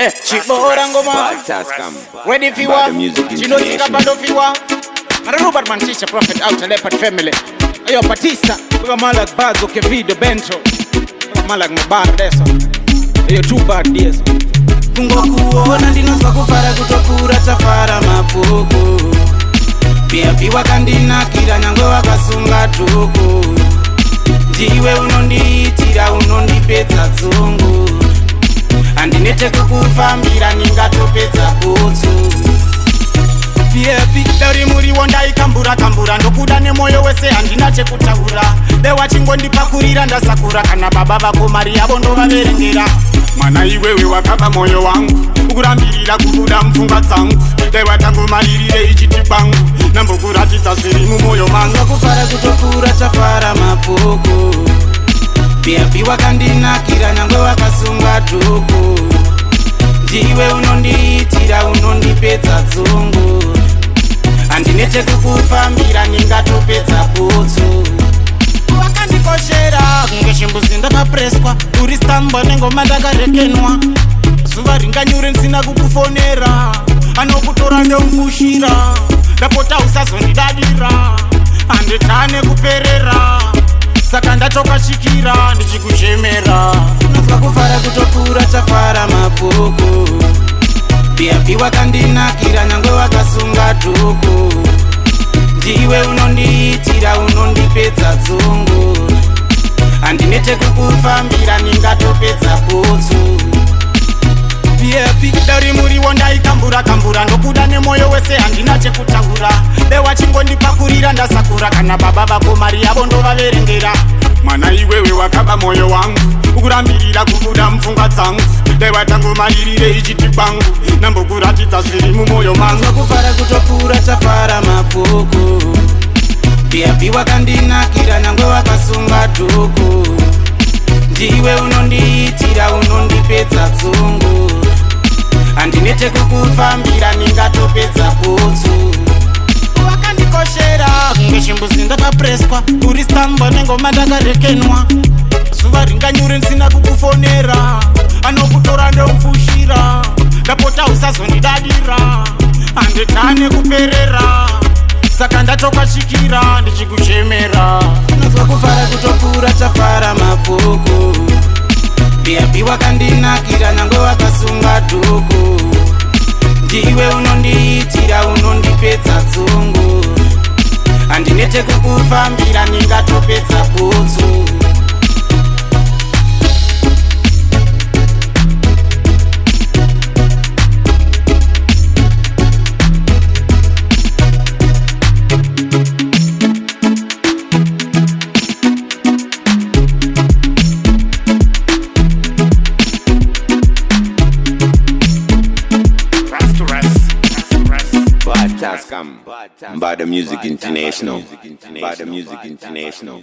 Chibora ngoma ready fiwa chinotika bado fiwa Mara Robert man teacher prophet out leopard family Ayo Batista Buga malak bazo ke video bento Buga malak mubar deso Ayo too bad deso Tungo kuona ndinozwa kufara kutofura tafara mapuku Pia piwa kandina kira nyango wakasunga tuku Ndiwe unondiitira unondipedza dzungu Andinete kukufambira ningatopedza butsu Piepi dauri muri wonda ikambura kambura ndokuda nemoyo wese handina chekutaura Dewa chingondipakurira ndasakura kana baba vako mari yavo ndovaverengera Mwana iwewe wakaba moyo wangu ukurambirira kubuda mfunga dzangu Dewa tangu maririre ichiti kwangu nambokuratidza zviri mumoyo mangu Kufara kutofura tafara mapuku Piepi wakandinakira nyangwe wakasunga tuku Ndiwe unondiitira unondipedza dzungu Andinete kukufambira ningatopedza butsu Wakandikoshera kunge shimbuzi ndakapreswa Uri stamba nengoma ndakarekenwa Zuva ringanyure nsina kukufonera Anokutora ndeumfushira Ndapota usazondidadira Handitane kuperera Saka ndatokashikira ndichikuchemera Unozwa kufara kutofura tafara mapuku Piepi wakandinakira nyangwe wakasunga tuku Ndiwe unondiitira unondipedza dzungu Andinete kukufambira ningatopedza butsu Piepi dauri muri wonda ikambura kambura ndokuda nemoyo wese handina chekutaura Dewa chingondipakurira ndasakura kana baba vako mari yavo ndovaverengera Mwana iwewe wakaba moyo wangu ukurambirira kubuda mfunga dzangu Dewa tangu maririre ichiti kwangu nambokuratidza zviri mumoyo mangu Kufara kutofura tafara mapuku Piepi wakandinakira nyangwe wakasunga tuku Ndiwe unondiitira unondipedza dzungu Andinete kukufambira ningatopedza butsu Wakandikoshera kunge shimbuzi ndakapreswa Uri stamba nengoma ndakarekenwa Zuva ringanyure nsina kukufonera Anokutora ndeumfushira Ndapota usazondidadira Handitane kuperera Saka ndatokashikira ndichikuchemera Unozwa kufara kutofura tafara mapuku Piepi wakandinakira nyangwe wakasunga tuku Ndiwe unondiitira unondipedza dzungu Andinete kukufambira ningatopedza butsu Bad Music International.